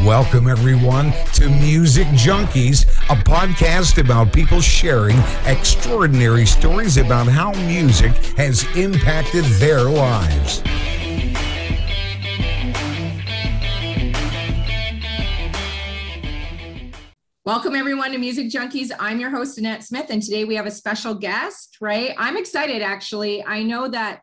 Welcome, everyone, to Music Junkies, a podcast about people sharing extraordinary stories about how music has impacted their lives. Welcome, everyone, to Music Junkies. I'm your host, Annette Smith, and today we have a special guest, right? I'm excited, actually. I know that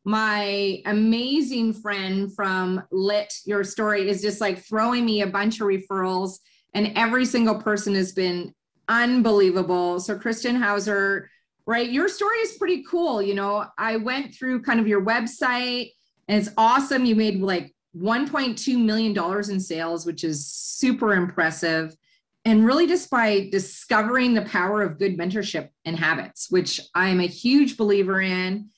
my amazing friend from Lit Your Story is just like throwing me a bunch of referrals, and every single person has been unbelievable. So Cristian Hauser, right? Your story is pretty cool. You know, I went through kind of your website and it's awesome. You made like $1.2 million in sales, which is super impressive. And really just by discovering the power of good mentorship and habits, which I'm a huge believer in.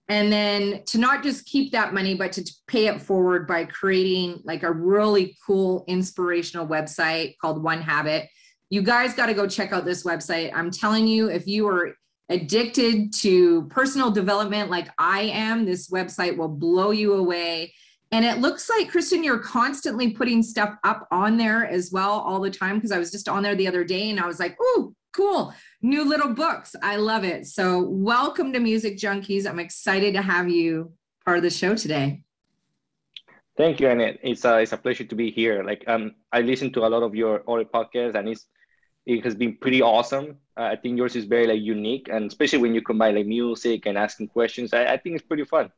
And then to not just keep that money, but to pay it forward by creating like a really cool, inspirational website called One Habit. You guys got to go check out this website. I'm telling you, if you are addicted to personal development like I am, this website will blow you away. And it looks like, Cristian, you're constantly putting stuff up on there as well all the time, because I was just on there the other day and I was like, ooh, cool. New little books. I love it. So welcome to Music Junkies. I'm excited to have you part of the show today. Thank you, Annette. It's a pleasure to be here. I listen to a lot of your other podcasts, and it has been pretty awesome. I think yours is very unique, and especially when you combine music and asking questions, I think it's pretty fun.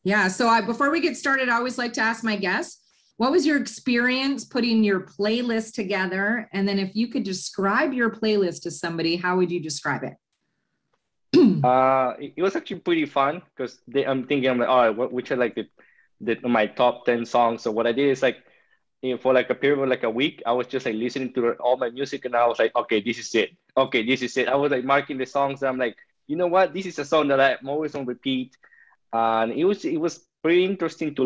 Yeah. So before we get started, I always like to ask my guests, what was your experience putting your playlist together? And then if you could describe your playlist to somebody, how would you describe it? It was actually pretty fun because I'm like, which are like my top 10 songs. So what I did is for a period of a week, I was just listening to all my music, and I was like, okay, this is it. Okay, this is it. I was marking the songs. And I'm like, you know what? This is a song that I'm always on repeat. And it was pretty interesting to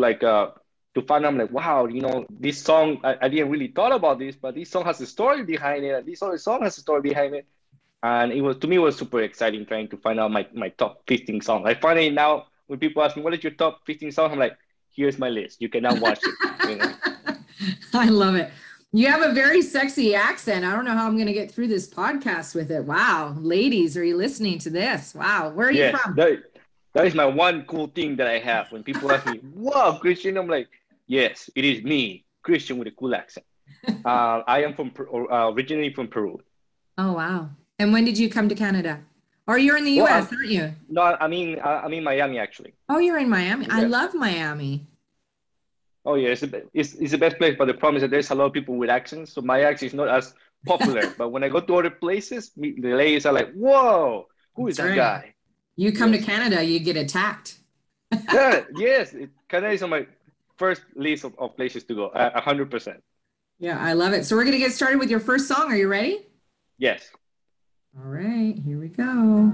find out, wow, this song, I didn't really thought about this, but this song has a story behind it. And this other song has a story behind it. And it was super exciting trying to find out my top 15 songs. I find it now when people ask me, what is your top 15 songs? I'm like, here's my list. You can now watch it. I love it. You have a very sexy accent. I don't know how I'm going to get through this podcast with it. Wow. Ladies, are you listening to this? Wow. Where are you from? That is my one cool thing that I have. When people ask me, wow, Cristian, I'm like, yes, it is me, Cristian with a cool accent. I am originally from Peru. Oh, wow. And when did you come to Canada? Or you're in the U.S., aren't you? No, I'm in Miami, actually. Oh, you're in Miami. Yeah. I love Miami. Oh, yeah, it's the best place, but the problem is that there's a lot of people with accents, so my accent is not as popular. But when I go to other places, the ladies are like, whoa, who is that guy? You come to Canada, you get attacked. Yes. Canada is on my first list of places to go, 100%. Yeah, I love it. So we're going to get started with your first song. Are you ready? Yes. All right, here we go.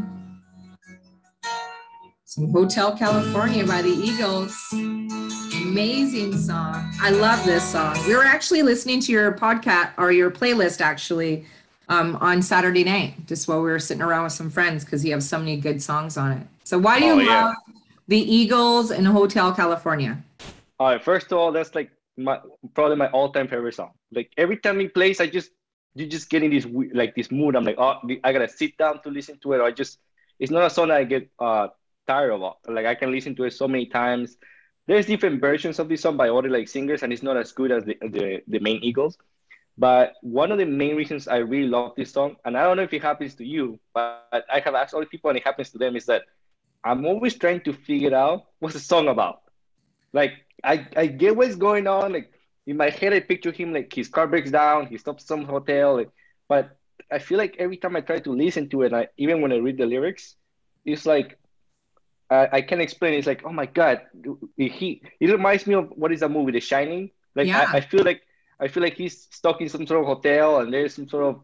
Some Hotel California by the Eagles. Amazing song. I love this song. We were actually listening to your podcast or your playlist actually on Saturday night, just while we were sitting around with some friends, because you have so many good songs on it. So why do you love the Eagles and Hotel California? All right, first of all, that's probably my all-time favorite song. Every time it plays, you just get in this mood. I'm like, oh, I gotta sit down to listen to it. It's not a song that I get tired of. I can listen to it so many times. There's different versions of this song by other singers, and it's not as good as the main Eagles. But one of the main reasons I really love this song, and I don't know if it happens to you, but I have asked other people and it happens to them, is that I'm always trying to figure out what's the song about. I get what's going on. In my head, I picture him his car breaks down, he stops some hotel. But I feel like every time I try to listen to it, even when I read the lyrics, it's I can't explain it. It's like, oh my God, it reminds me of what is that movie, The Shining? I feel like he's stuck in some sort of hotel and there's some sort of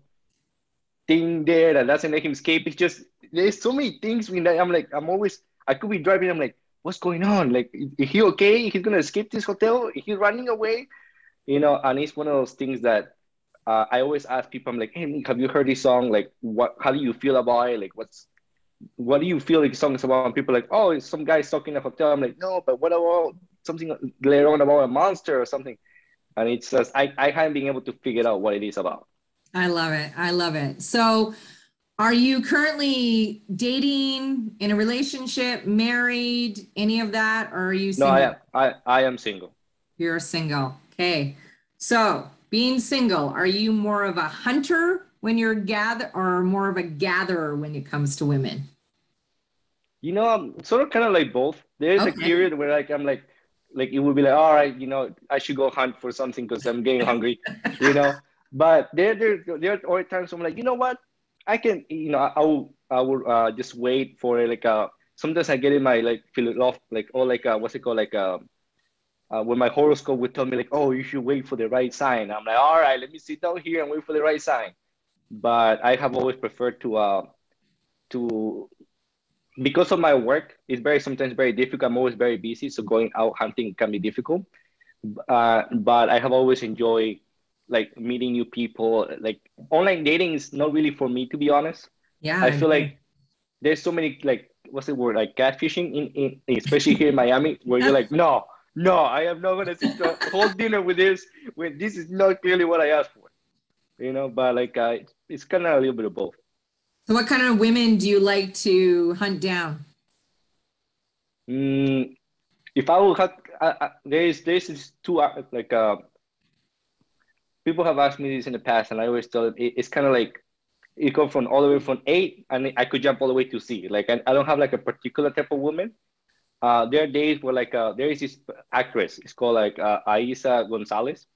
thing there that doesn't let him escape. It's just, there's so many things. I could be driving. I'm like, what's going on? Is he okay? He's going to escape this hotel? Is he running away? And it's one of those things that I always ask people. I'm like, hey, have you heard this song? How do you feel about it? What do you feel the song is about? And people are like, oh, it's some guy stuck in a hotel. I'm like, no, but what about something later on about a monster or something? and it's just I haven't been able to figure out what it is about. I love it. I love it. So are you currently dating, in a relationship, married, any of that? Or are you No, single? I am single. You're single. Okay. So being single, are you more of a hunter when you're or more of a gatherer when it comes to women? You know, I'm sort of kind of like both. There's a Okay. period where like I'm like it would be like, all right, you know, I should go hunt for something because I'm getting hungry, you know. But there are times I'm like, you know what, I can, you know, I will just wait for like sometimes I get in my like feel it off like or like what's it called like when my horoscope would tell me like, oh, you should wait for the right sign. I'm like, all right, let me sit down here and wait for the right sign. But I have always preferred to because of my work, it's very sometimes very difficult. I'm always very busy, so going out hunting can be difficult. But I have always enjoyed like meeting new people. Like online dating is not really for me, to be honest. Yeah, I I feel agree. like there's so many like what's the word like catfishing in especially here in Miami, where you're like, no, no, I am not gonna sit to a whole dinner with this when this is not clearly what I asked for. You know, but like it's kind of a little bit of both. So what kind of women do you like to hunt down? Mm, if I will have, there's this two like people have asked me this in the past, and I always tell them it's kind of like it goes from all the way from A, and I could jump all the way to C. Like I don't have like a particular type of woman. There are days where like there is this actress. It's called like Aisa Gonzalez.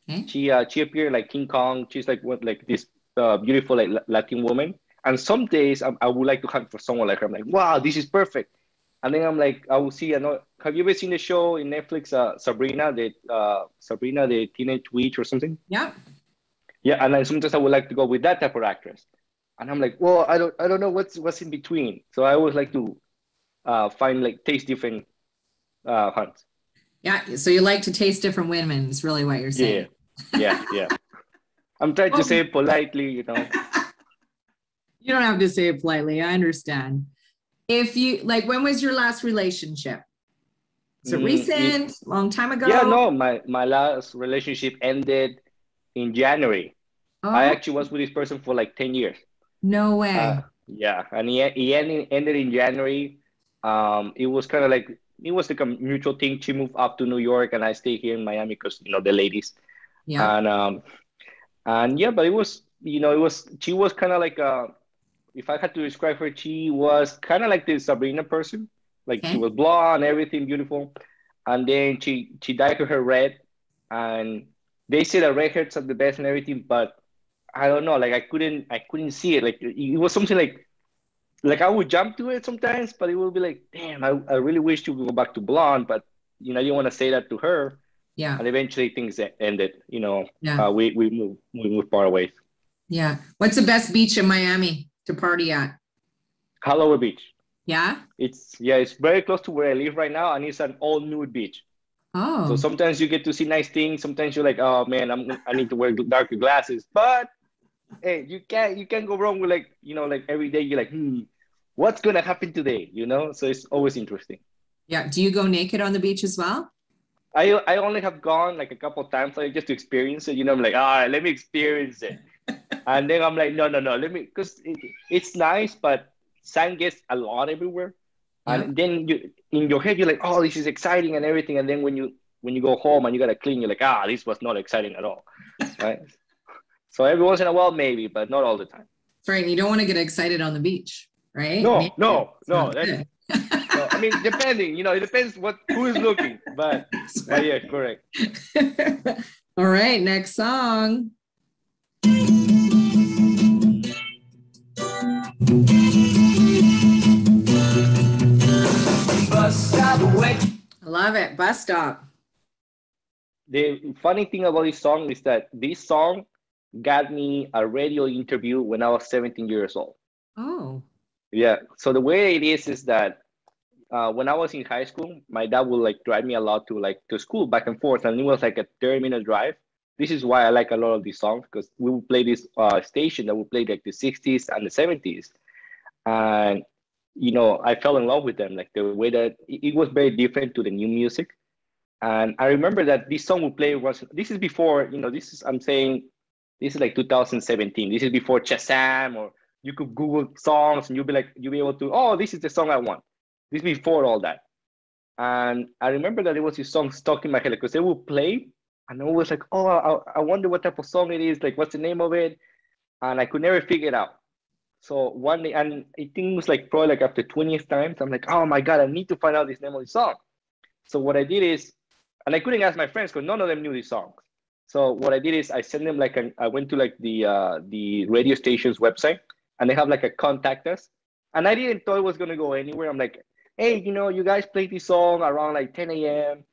Okay. She appeared like King Kong. She's like what like this beautiful like Latin woman. And some days I would like to hunt for someone like her. I'm like, wow, this is perfect. And then I'm like, I will see. I know. Have you ever seen the show in Netflix, Sabrina the Teenage Witch or something? Yep. Yeah, and then sometimes I would like to go with that type of actress. And I'm like, well, I don't know what's in between. So I always like to find like taste different hunts. Yeah. So you like to taste different women, is really what you're Yeah, saying. yeah. I'm trying to Well, say it politely, you know. you don't have to say it politely. I understand. If you like, when was your last relationship? Is it recent? Long time Yeah, ago? no, my last relationship ended in January. I Oh, actually was with this person for like 10 years. no way. Yeah, and he ended in January. It was kind of like it was like a mutual thing. She moved up to New York, and I stay here in Miami because you know the ladies. Yep. And yeah, but it was you know it was she was kind of like if I had to describe her, she was kind of like the Sabrina person. Like she Okay. was blonde, everything beautiful, and then she dyed her hair red, and they say that redheads are the best and everything, but I don't know. Like I couldn't see it. Like it was something like I would jump to it sometimes, but it would be like, damn, I really wish to go back to blonde, but you know, you want to say that to her, Yeah. and eventually things ended. You know, Yeah. we moved far away. Yeah. What's the best beach in Miami to party at? Kalowa Beach. Yeah. It's very close to where I live right now, and it's an all nude beach. So Oh, sometimes you get to see nice things. Sometimes you're like, oh man, I need to wear darker glasses. But hey, you can't go wrong with like you know like every day you're like, what's gonna happen today? You know, so it's always interesting. yeah. Do you go naked on the beach as well? I only have gone like a couple of times like just to experience it. You know, I'm like, all right, let me experience it. And then I'm like, no, let me, because it's nice, but sand gets a lot everywhere. Yep. And then you in your head, you're like, oh, this is exciting and everything. And then when you go home and you gotta clean, you're like, this was not exciting at all, right? So every once in a while, maybe, but not all the time. That's right. You don't want to get excited on the beach, right? No, Naked. no, It's no. not That's good. no. I mean, depending, you know, it depends who is looking, That's but right. yeah, correct. All right. Next song. Bus stop away. I love it. Bus stop. The funny thing about this song is that this song got me a radio interview when I was 17 years old. Oh, Yeah. So the way it is that when I was in high school, my dad would like drive me a lot to school back and forth, and it was like a 30-minute drive. This is why I like a lot of these songs because we would play this station that would play like the 60s and the 70s, and you know I fell in love with them like the way that it was very different to the new music, And I remember that this song would play this is before, I'm saying, this is like 2017. This is before Shazam, or you could Google songs and you'll be able to, oh, this is the song I want. This is before all that. And I remember that there was this song stuck in my head because they would play, and I was like, oh, I wonder what type of song it is, like what's the name of it, and I could never figure it out. So one day, and I think it was like probably like after 20th times, I'm like, oh my god, I need to find out this name of the song. So what I did is, and I couldn't ask my friends because none of them knew these songs. So what I did is I sent them I went to like the radio station's website, and they have like a contact us, and I didn't thought it was gonna go anywhere. I'm like, hey, you guys played this song around like 10 a.m.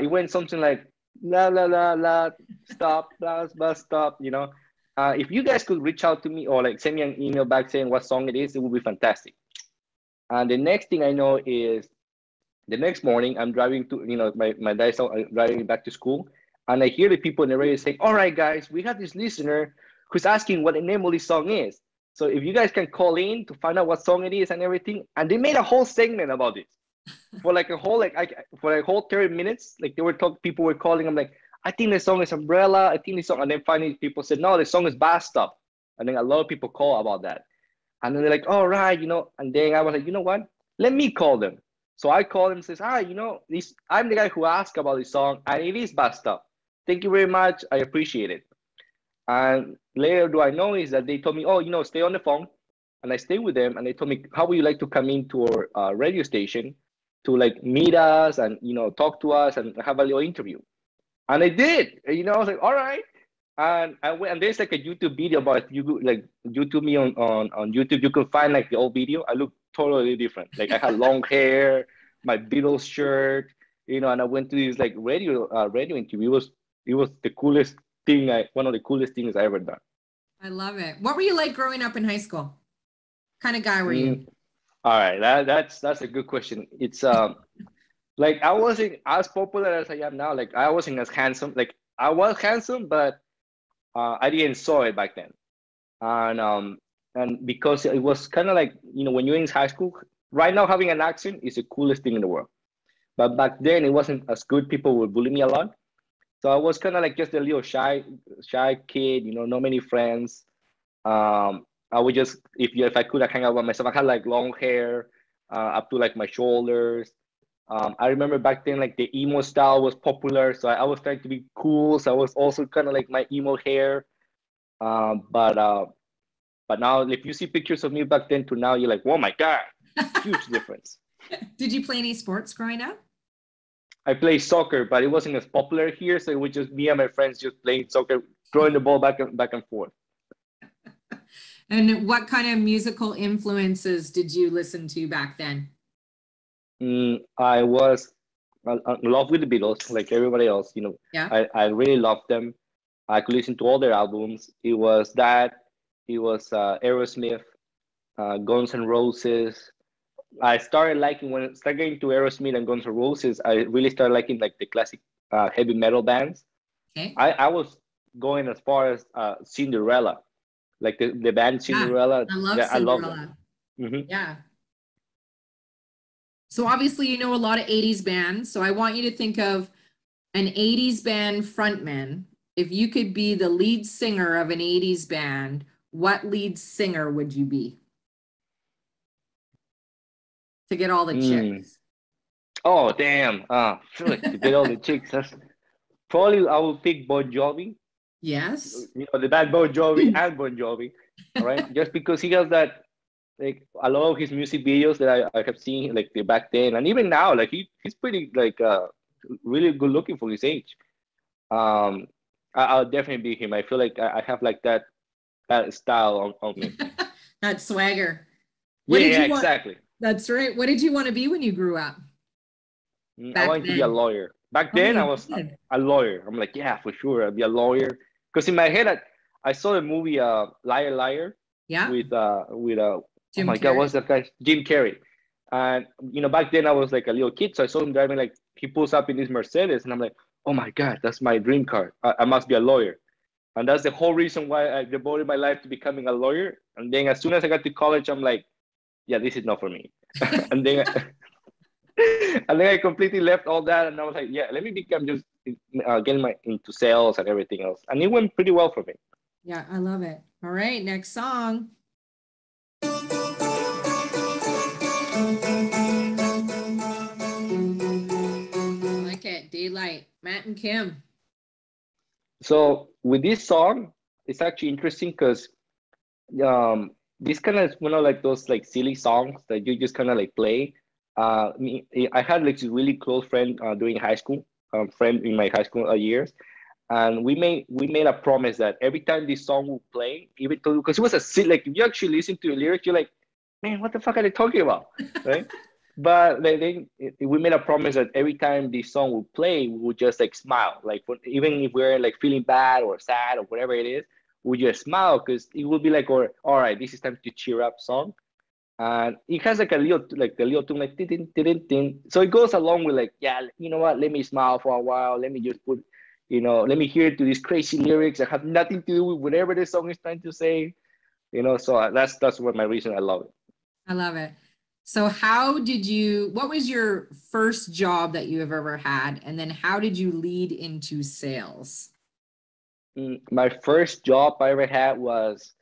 It went something like la la la la stop blah stop. If you guys could reach out to me or like send me an email back saying what song it is, it would be fantastic. And the next thing I know is the next morning I'm driving to my dad's driving back to school, and I hear the people in the radio saying, all right guys, we have this listener who's asking what the name of this song is. So if you guys can call in to find out what song it is and everything. And they made a whole segment about it for like a whole, for a whole 30 minutes. Like people were calling. I'm like, I think the song is Umbrella. I think the song. And then finally people said, no, the song is Bad Stuff. And then a lot of people call about that. And then they're like, all right, and then I was like, you know what? Let me call them. So I called them and says, hi, I'm the guy who asked about this song, and it is Bad Stuff. Thank you very much. I appreciate it. And later do I know is that they told me, oh, stay on the phone. And I stayed with them, and they told me, how would you like to come into our radio station to like meet us and, talk to us and have a little interview? And I did, I was like, all right. And I went, and there's like a YouTube video about YouTube me on YouTube. You can find like the old video. I look totally different. Like I had long hair, my Beatles shirt, and I went to this like radio interview. It was the coolest thing, one of the coolest things I ever done. I love it. What were you like growing up in high school? What kind of guy were you? All right, that's a good question. It's like I wasn't as popular as I am now. Like I wasn't as handsome. Like I was handsome, but I didn't saw it back then. And because it was kind of like, when you're in high school, right now having an accent is the coolest thing in the world. But back then it wasn't as good. People would bully me a lot. So I was kind of like just a little shy kid, not many friends. I would just, if I could, I hang out by myself. I had like long hair up to like my shoulders. I remember back then, like the emo style was popular. So I was trying to be cool. So I was also kind of like my emo hair. But now if you see pictures of me back then to now, you're like, oh my God, huge difference. Did you play any sports growing up? I played soccer, but it wasn't as popular here. So it was just me and my friends just playing soccer, throwing the ball back and forth. And what kind of musical influences did you listen to back then? I was in love with the Beatles, like everybody else. Yeah. I really loved them. I could listen to all their albums. It was that. It was Aerosmith, Guns N' Roses. I started liking, when I started getting to Aerosmith and Guns N' Roses, I really started liking like the classic heavy metal bands. Okay. I was going as far as Cinderella, like the band Cinderella. I love Cinderella. I love them. Mm-hmm. Yeah. So obviously you know a lot of 80s bands. So I want you to think of an 80s band frontman. If you could be the lead singer of an 80s band, what lead singer would you be? To get all the chicks. Oh, damn. To get all the chicks. Probably I will pick Bon Jovi. Yes. The band Bon Jovi and Bon Jovi. All right. Just because he has that, like a lot of his music videos that I have seen, like back then and even now, like he's pretty like really good looking for his age. I'll definitely be him. I feel like I have like that style on me. That swagger. Exactly. That's right. What did you want to be when you grew up? I wanted to be a lawyer. Back then, I was a lawyer. I'm like, yeah, for sure, I'll be a lawyer. Because in my head, I saw the movie Liar Liar. Yeah. With Jim Carrey. God, what's that guy? Jim Carrey. And back then I was like a little kid, so I saw him driving, like he pulls up in his Mercedes, and I'm like, oh my God, that's my dream car. I must be a lawyer. And that's the whole reason why I devoted my life to becoming a lawyer. And then as soon as I got to college, I'm like, yeah, this is not for me. And then And then I completely left all that, and I was like, yeah, let me become just getting into sales and everything else, and it went pretty well for me. Yeah, I love it. All right, next song. I like it. Daylight, Matt and Kim. So with this song, it's actually interesting because this kind of one of like those like silly songs that you just kind of like play. I had like this really close friend during high school, friend in my high school years, and we made a promise that every time this song would play, even because it was a silly, like if you actually listen to the lyrics, you're like, man, what the fuck are they talking about, right? But we made a promise that every time this song would play, we would just like smile, like even if we're like feeling bad or sad or whatever it is, we just smile because it would be like, or all right, this is time to cheer up song, and it has like a little tune like tin tin tin. So it goes along with like, yeah, you know what? Let me smile for a while. Let me just put, let me hear to these crazy lyrics that have nothing to do with whatever the song is trying to say. So that's what my reason I love it. I love it. So what was your first job that you have ever had? And then how did you lead into sales? My first job I ever had was,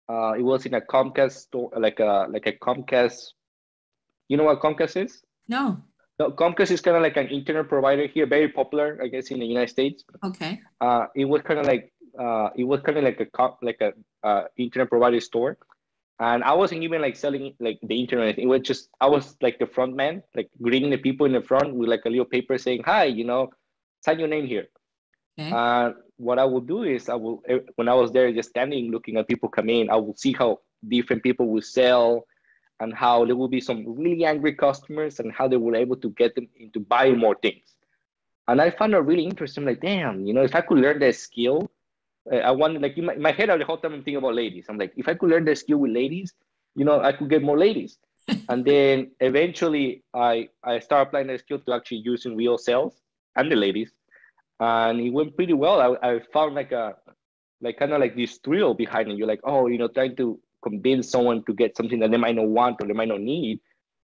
it was in a Comcast store, like a Comcast. You know what Comcast is? No. No, Comcast is kind of like an internet provider here, very popular, I guess, in the United States. Okay. It was kind of like a internet provider store, and I wasn't even like selling like the internet. It was just I was like the front man, like greeting the people in the front with like a little paper saying, "Hi, sign your name here." Okay. What I will do is when I was there just standing looking at people come in, I will see how different people will sell and how there will be some really angry customers and how they were able to get them into buying more things. And I found it really interesting. Like, damn, if I could learn that skill, I wanted, like, in my head, the whole time I'm thinking about ladies. I'm like, if I could learn that skill with ladies, I could get more ladies. And then eventually I started applying that skill to actually using real sales and the ladies. And it went pretty well. I found like kind of like this thrill behind it. You're like, oh, trying to convince someone to get something that they might not want or they might not need,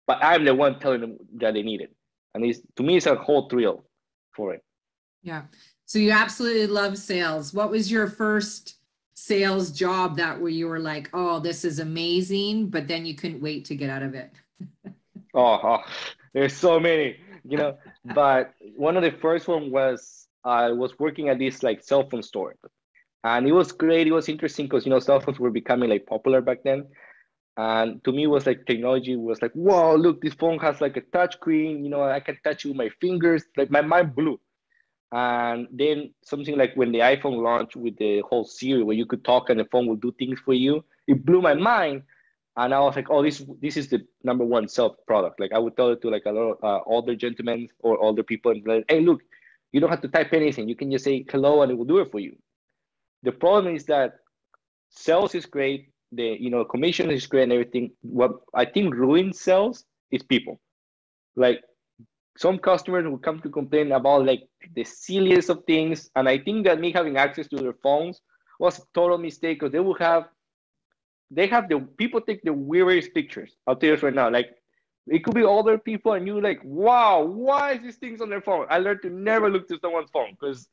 but I'm the one telling them that they need it. And to me, it's a whole thrill for it. Yeah. So you absolutely love sales. What was your first sales job where you were like, oh, this is amazing, but then you couldn't wait to get out of it? There's so many, but one of the first one was I was working at this like cell phone store. And it was great. It was interesting because, cell phones were becoming like popular back then. And to me, it was like technology was like, whoa, look, this phone has like a touch screen. I can touch it with my fingers. Like my mind blew. And then something like when the iPhone launched with the whole Siri where you could talk and the phone will do things for you, it blew my mind. And I was like, oh, this is the number one self product. Like I would tell it to like a lot of older gentlemen or older people and like, hey, look, you don't have to type anything. You can just say hello and it will do it for you. The problem is that sales is great, the commission is great and everything. What I think ruins sales is people. Like some customers will come to complain about like the silliest of things, and I think that me having access to their phones was a total mistake because people take the weirdest pictures. I'll tell you this right now. Like it could be older people, and you're like, wow, why is these things on their phone? I learned to never look to someone's phone because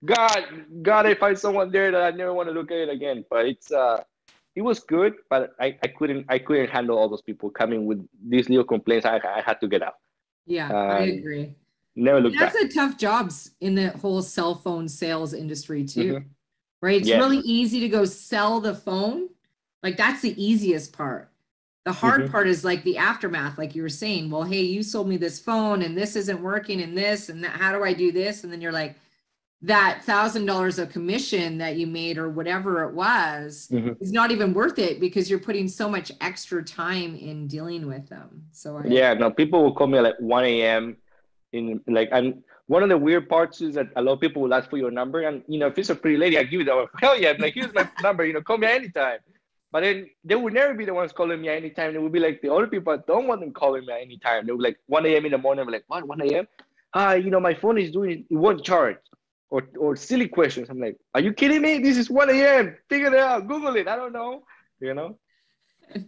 God, I find someone there that I never want to look at it again. But it was good, but I couldn't handle all those people coming with these little complaints. I had to get out. Yeah, I agree. Never look back. That's a tough jobs in the whole cell phone sales industry too, right? It's really easy to go sell the phone. Like that's the easiest part. The hard part is like the aftermath, like you were saying, well, hey, you sold me this phone and this isn't working and this and that, how do I do this? And then you're like, that $1,000 of commission that you made or whatever it was is not even worth it because you're putting so much extra time in dealing with them. So people will call me at like 1 a.m. and one of the weird parts is that a lot of people will ask for your number, and if it's a pretty lady, I give it to hell yeah, I'm like, here's my number, call me anytime. But then they will never be the ones calling me anytime. They will be like the other people, I don't want them calling me anytime. They will like 1 a.m. in the morning. I'm like, what, 1 a.m.? Hi, my phone is doing it won't charge. Or silly questions. I'm like, are you kidding me? This is 1 a.m. Figure it out. Google it. I don't know.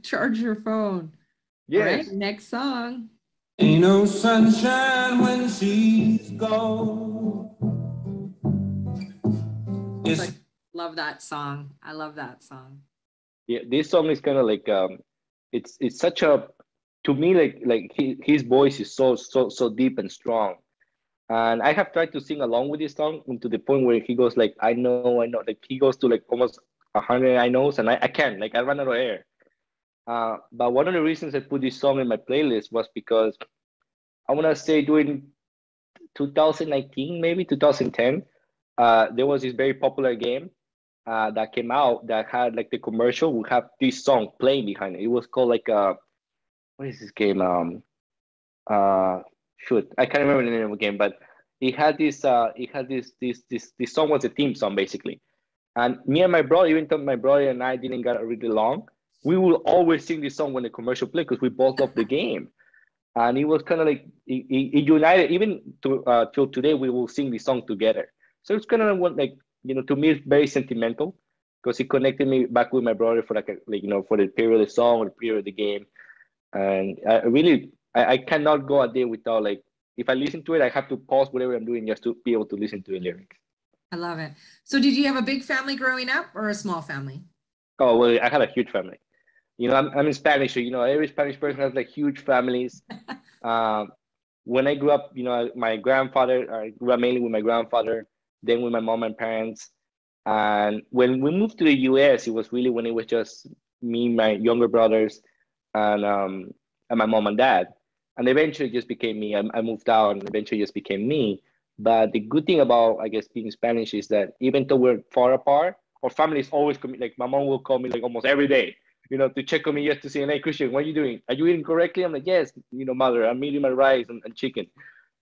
Charge your phone. Yes. All right, next song. Ain't no sunshine when she's gone. Love that song. I love that song. Yeah, this song is kind of like it's such a, to me, like his voice is so deep and strong. And I have tried to sing along with this song, to the point where he goes like, I know, like he goes to like almost 100 I knows, and I can't, like I run out of air. But one of the reasons I put this song in my playlist was because I want to say during 2019, maybe 2010, there was this very popular game that came out that had like the commercial would have this song playing behind it. It was called like what is this game? Uh, shoot, I can't remember the name of the game, but this song was a theme song basically. And me and my brother, even though my brother and I didn't get really along, we will always sing this song when the commercial played because we both love the game. And it was kind of like it united. Even till today, we will sing this song together. So it's kind of like, to me, it's very sentimental because it connected me back with my brother for for the period of the song or the period of the game. And I cannot go a day without, like, if I listen to it, I have to pause whatever I'm doing just to be able to listen to the lyrics. I love it. So did you have a big family growing up or a small family? Oh, well, I had a huge family. I'm in Spanish, so, every Spanish person has like huge families. When I grew up, my grandfather, I grew up mainly with my grandfather, then with my mom and parents. And when we moved to the US, it was really when it was just me, my younger brothers, and my mom and dad. And eventually it just became me. I moved out and eventually just became me. But the good thing about, I guess, being Spanish is that even though we're far apart, our family is always like my mom will call me like almost every day, to check on me, just to say, hey, Christian, what are you doing? Are you eating correctly? I'm like, yes, mother, I'm eating my rice and chicken,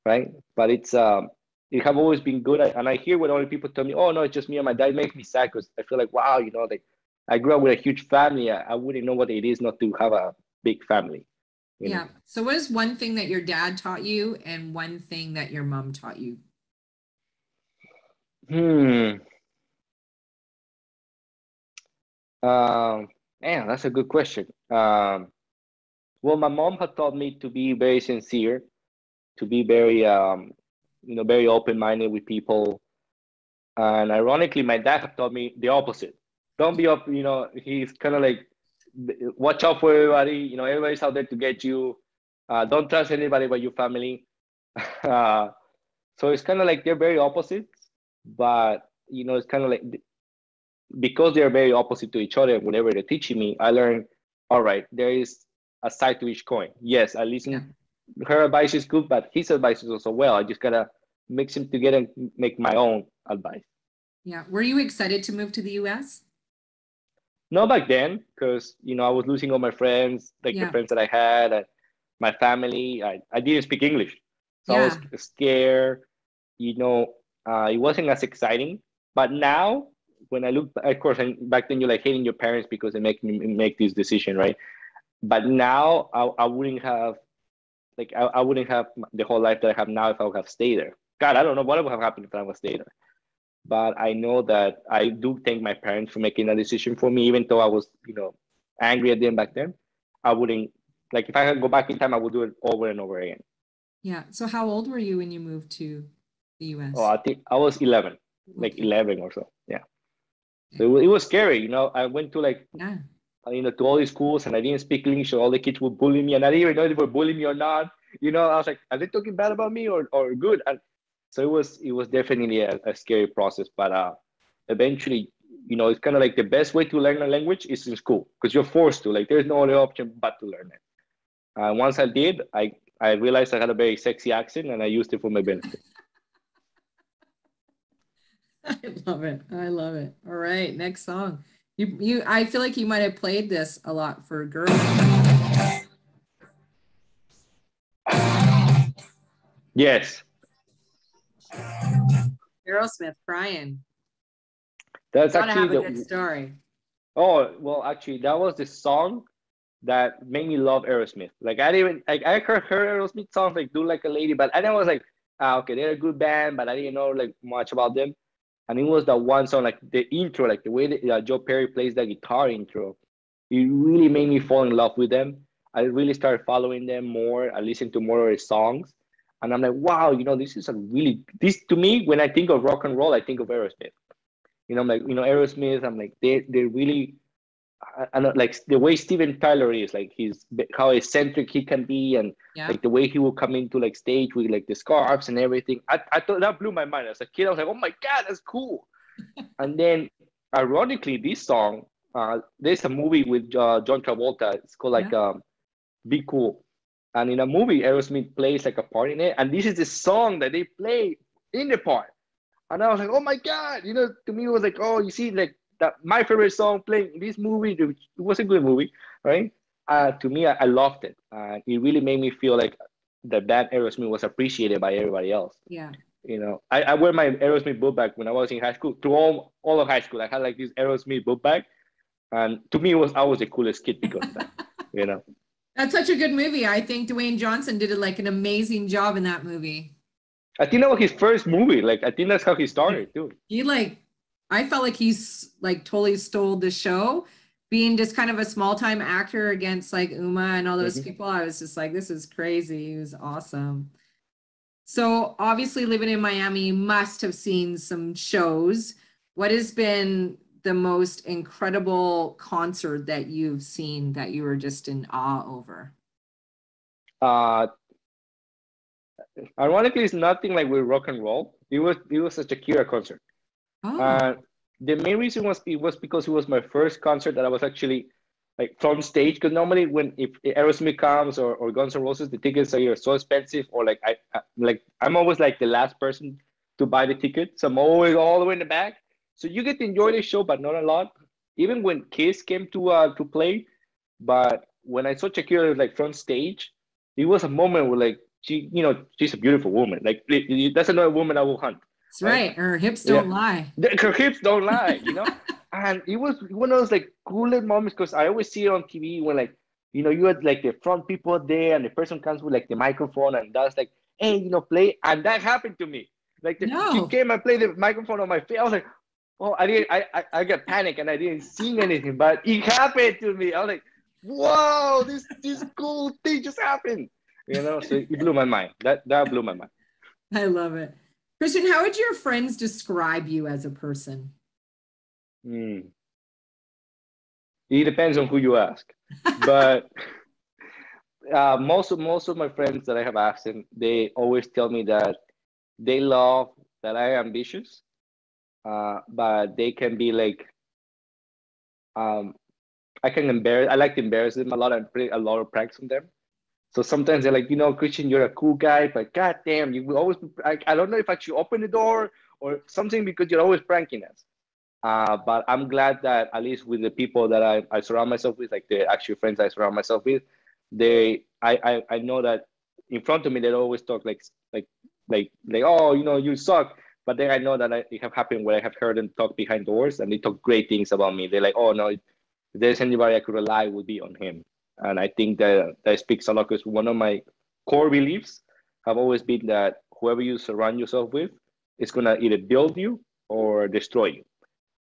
right? But it have always been good. And I hear when other people tell me, oh, no, it's just me and my dad. It makes me sad because I feel like, wow, like I grew up with a huge family. I wouldn't know what it is not to have a big family. Yeah. So what is one thing that your dad taught you and one thing that your mom taught you? Man, that's a good question. Well, my mom had taught me to be very sincere, to be very, very open-minded with people. And ironically, my dad had taught me the opposite. Don't be up, he's kind of like, watch out for everybody. Everybody's out there to get you. Don't trust anybody but your family. So it's kind of like they're very opposites, but, it's kind of like, because they're very opposite to each other, whenever they're teaching me, I learn, all right, there is a side to each coin. Yes, I listen. Yeah. Her advice is good, but his advice is also well. I just got to mix them together and make my own advice. Yeah. Were you excited to move to the US? Not back then, because, I was losing all my friends, like the friends that I had, and my family. I didn't speak English. So I was scared. It wasn't as exciting. But now, when I look, of course, and back then you're like hating your parents because they make this decision, right? But now I wouldn't have, I wouldn't have the whole life that I have now if I would have stayed there. God, I don't know what would have happened if I would stay there. But I know that I do thank my parents for making that decision for me, even though I was, angry at them back then. I wouldn't, like, if I could go back in time, I would do it over and over again. Yeah. So how old were you when you moved to the US? Oh, I think I was 11, like 11 or so. Yeah. So it was scary, I went to to all these schools and I didn't speak English, so all the kids would bully me and I didn't even know if they were bullying me or not. I was like, are they talking bad about me or good? And so it was definitely a scary process, but eventually, it's kind of like the best way to learn a language is in school because you're forced to, like, there's no other option but to learn it. Once I did, I realized I had a very sexy accent and I used it for my benefit. I love it. I love it. All right, next song. I feel like you might have played this a lot for girls. Yes. Aerosmith, Crying. That's gotta actually have a good story. Oh, well, actually, that was the song that made me love Aerosmith. Like I heard Aerosmith songs like "Do Like a Lady," but I was like, okay, they're a good band, but I didn't know like much about them. And it was that one song, like the intro, like the way that Joe Perry plays that guitar intro, it really made me fall in love with them. I really started following them more. I listened to more of their songs, and I'm like, wow, this is this to me. When I think of rock and roll, I think of Aerosmith. I'm like, Aerosmith. I'm like, they really. I know, like the way Steven Tyler is, like how eccentric he can be, and like the way he will come into like stage with like the scarves and everything. I thought that blew my mind as a kid. I was like, oh my god, that's cool. And then, ironically, this song, there's a movie with John Travolta. It's called like "Be Cool," and in a movie, Aerosmith plays like a part in it, and this is the song that they play in the part. And I was like, oh my god, to me it was like, oh, you see, like. That my favorite song playing in this movie. It was a good movie, right? To me, I loved it. It really made me feel like the band Aerosmith was appreciated by everybody else. Yeah. I wear my Aerosmith book bag when I was in high school. Through all of high school, I had like this Aerosmith book bag, and to me, I was the coolest kid because of that. That's such a good movie. I think Dwayne Johnson did like an amazing job in that movie. I think that was his first movie. Like I think that's how he started too. I felt like he's like totally stole the show, being just kind of a small time actor against like Uma and all those people. I was just like, this is crazy. He was awesome. So obviously living in Miami, you must have seen some shows. What has been the most incredible concert that you've seen that you were just in awe over? Ironically, it's nothing like with rock and roll. It was a Shakira concert. Oh. The main reason was because it was my first concert that I was actually like from stage. Because normally if Aerosmith comes or Guns N' Roses, the tickets are either so expensive or like I'm always like the last person to buy the ticket, so I'm always all the way in the back. So you get to enjoy the show, but not a lot. Even when Kiss came to play, but when I saw Shakira like front stage, it was a moment where like she's a beautiful woman. Like that's another woman I will hunt. That's right. Her hips don't lie. Her hips don't lie, And it was one of those like coolest moments because I always see it on TV when like, you had like the front people there and the person comes with like the microphone and does like, hey, play. And that happened to me. Like she came and played the microphone on my face. I was like, oh, I got panicked and I didn't sing anything, but it happened to me. I was like, whoa, this cool thing just happened. So it blew my mind. That blew my mind. I love it. Cristian, how would your friends describe you as a person? It depends on who you ask. But most of my friends that I have asked them, they always tell me that they love that I am ambitious, but they can be like, I like to embarrass them a lot and play a lot of pranks on them. So sometimes they're like, Cristian, you're a cool guy, but goddamn, you will always, I don't know if I should open the door or something because you're always pranking us. But I'm glad that at least with the people that I surround myself with, like the actual friends I surround myself with, I know that in front of me, they always talk like, oh, you suck. But then I know that it have happened where I have heard them talk behind doors and they talk great things about me. They're like, oh no, if there's anybody I could rely, it would be on him. And I think that speaks a lot because one of my core beliefs have always been that whoever you surround yourself with is going to either build you or destroy you.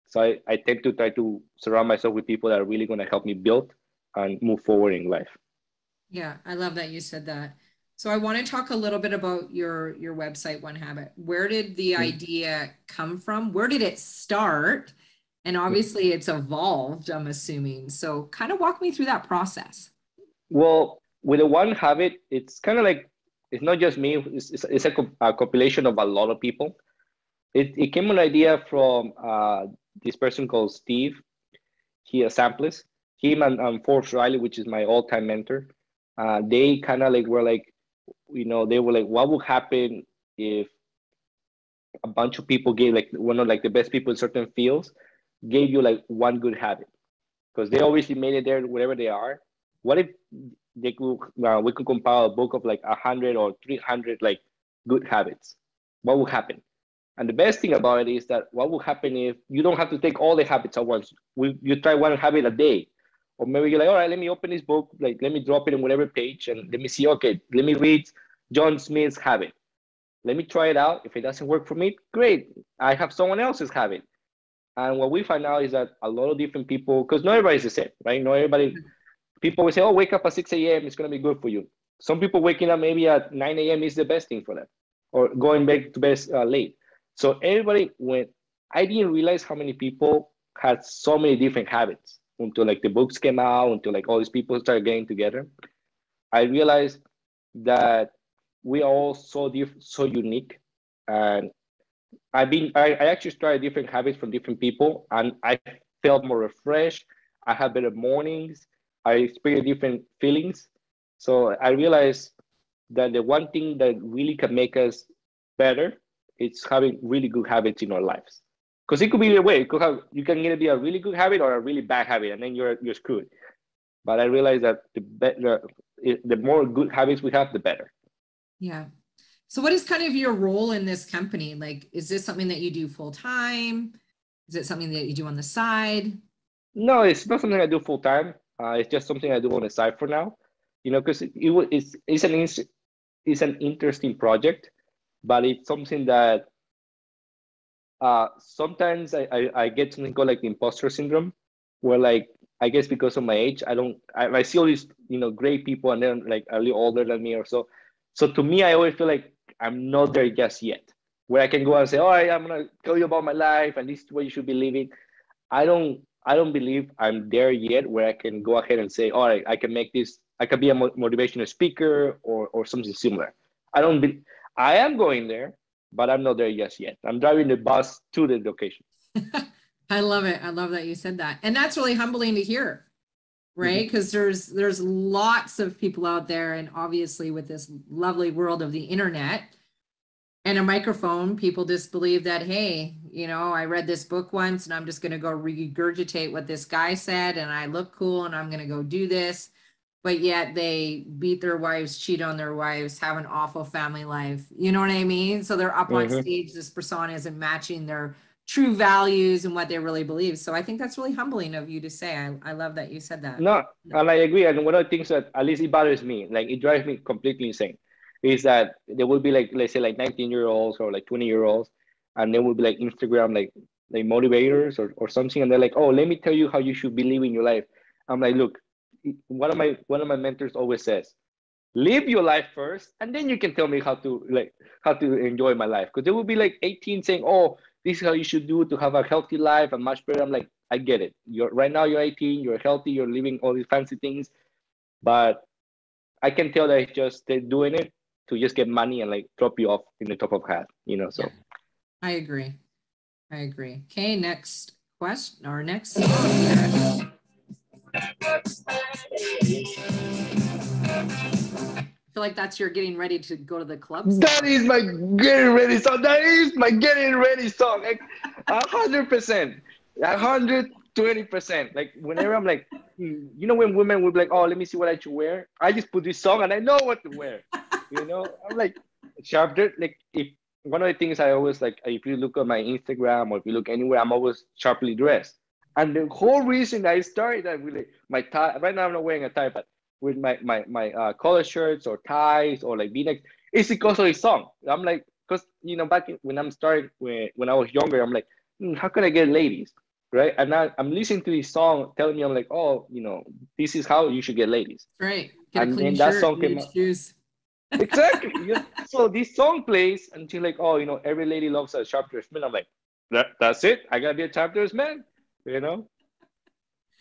So I tend to try to surround myself with people that are really going to help me build and move forward in life. Yeah, I love that you said that. So I want to talk a little bit about your website, One Habit. Where did the idea come from? Where did it start? And obviously it's evolved, I'm assuming. So kind of walk me through that process. Well, with the One Habit, it's kind of like, it's not just me. It's a compilation of a lot of people. It came an idea from this person called Steve. He a samplist. Him and Forbes Riley, which is my all-time mentor. They kind of like were like, they were like, what would happen if a bunch of people gave like one of like the best people in certain fields gave you like one good habit, because they obviously made it there wherever they are. What if they could we could compile a book of like 100 or 300 like good habits? What would happen? And the best thing about it is that what will happen if you don't have to take all the habits at once. You try one habit a day, or maybe you're like, all right, let me open this book, like let me drop it in whatever page and let me see, okay, let me read John Smith's habit. Let me try it out. If it doesn't work for me, great, I have someone else's habit. And what we find out is that a lot of different people, because not everybody's the same, right? Not everybody people will say, oh, wake up at 6 a.m. It's going to be good for you. Some people waking up maybe at 9 a.m. is the best thing for them, or going back to bed late. So everybody went, I didn't realize how many people had so many different habits until like the books came out, until like all these people started getting together. I realized that we are all so so unique. And I actually tried different habits from different people, and I felt more refreshed. I had better mornings. I experienced different feelings. So I realized that the one thing that really can make us better is having really good habits in our lives. Because it could be either way. It could have, you can either be a really good habit or a really bad habit, and then you're screwed. But I realized that the more good habits we have, the better. Yeah. So what is kind of your role in this company? Like, is this something that you do full time? Is it something that you do on the side? No, it's not something I do full time. It's just something I do on the side for now. You know, because it's an interesting project, but it's something that sometimes I get something called like the impostor syndrome, where like I guess because of my age, I see all these great people, and then like a little older than me or so. So to me, I always feel like I'm not there just yet, where I can go and say, all right, I'm gonna tell you about my life, and this is what you should be living. I don't believe I'm there yet, where I can go ahead and say, all right, I can make this. I can be a motivational speaker or something similar. I am going there, but I'm not there just yet. I'm driving the bus to the location. I love it. I love that you said that. And that's really humbling to hear, right? Because there's lots of people out there, and obviously with this lovely world of the internet and a microphone, people just believe that, hey, I read this book once and I'm just going to go regurgitate what this guy said, and I look cool and I'm going to go do this. But yet they beat their wives, cheat on their wives, have an awful family life. You know what I mean? So they're up on stage. This persona isn't matching their true values and what they really believe. So I think that's really humbling of you to say. I love that you said that. No, and I agree. And one of the things that at least it bothers me, like it drives me completely insane, is that there will be like, let's say like 19-year-olds or like 20-year-olds, and there will be like Instagram, like motivators or something. And they're like, oh, let me tell you how you should be living your life. I'm like, look, one of my mentors always says, live your life first, and then you can tell me how to enjoy my life. Because there will be like 18 saying, oh, this is how you should do to have a healthy life and much better. I'm like, I get it. Right now you're 18, you're healthy, you're living all these fancy things, but I can tell that it's just they're doing it to just get money and like drop you off in the top of hat, so. Yeah, I agree. Okay, next question or next song here. I feel like that's your getting ready to go to the club song. That is my getting ready song. 100%. 120%. Like whenever I'm like, when women will be like, oh, let me see what I should wear. I just put this song and I know what to wear. I'm like, sharper. Like if one of the things I always like, if you look at my Instagram or if you look anywhere, I'm always sharply dressed. And the whole reason I started that with my tie, right now I'm not wearing a tie, but with my collar shirts or ties or like V-necks, it's because of this song. I'm like, because back when I was younger, I'm like, how can I get ladies, right? And now I'm listening to this song telling me, I'm like, oh, this is how you should get ladies. Right. And then that song came out. Shoes. Exactly. Yeah. So this song plays and she's like, oh, every lady loves a sharp dressed man. I'm like, that's it. I gotta be a sharp dressed man.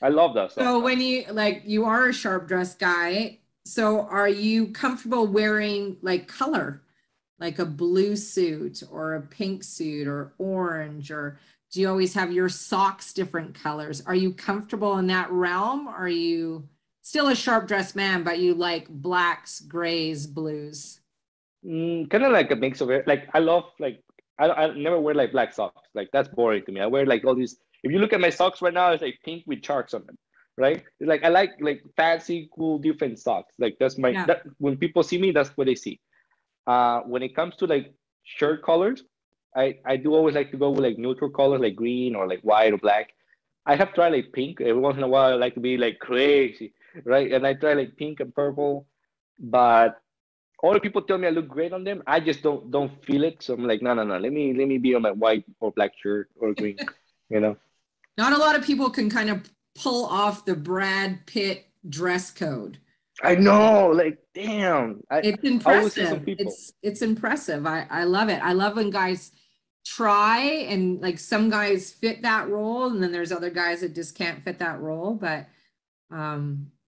I love that song. So when you are a sharp dressed guy, so are you comfortable wearing like color, like a blue suit or a pink suit or orange, or do you always have your socks different colors? Are you comfortable in that realm? Are you still a sharp dressed man, but you like blacks, grays, blues? Kind of like a mix of it. Like I love I never wear like black socks. Like that's boring to me. I wear like all these. If you look at my socks right now, it's like pink with sharks on them, right? It's like I like fancy, cool, different socks. Like that's when people see me, that's what they see. When it comes to like shirt colors, I do always like to go with like neutral colors, like green or like white or black. I have tried like pink. Every once in a while, I like to be like crazy, right? And I try like pink and purple, but all the people tell me I look great on them. I just don't feel it. So I'm like, no. Let me be on my white or black shirt or green, Not a lot of people can kind of pull off the Brad Pitt dress code. I know, like, damn. It's I always see some impressive. people. It's impressive. I love it. I love when guys try, and like some guys fit that role, and then there's other guys that just can't fit that role. But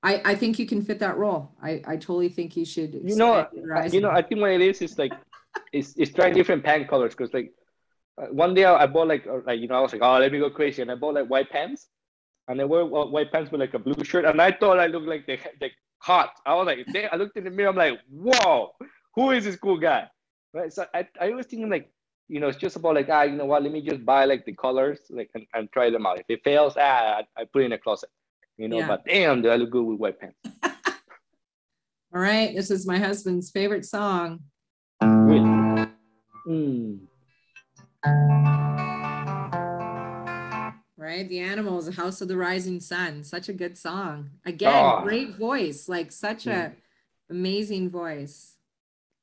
I think you can fit that role. I totally think you should expand your horizon. I think what it is like it's trying different pant colors, because like one day I bought like I was like, oh, let me go crazy, and I bought like white pants, and I wore white pants with like a blue shirt, and I thought I looked like hot. I was like, I looked in the mirror, I'm like, whoa, who is this cool guy? Right. So I was thinking like, it's just about like, you know what, let me just buy like the colors, like, and try them out. If it fails, I put it in a closet, but damn, do I look good with white pants. All right, this is my husband's favorite song. Really? Right, The Animals, The House of the Rising Sun. Such a good song. Again, great voice, like such a amazing voice.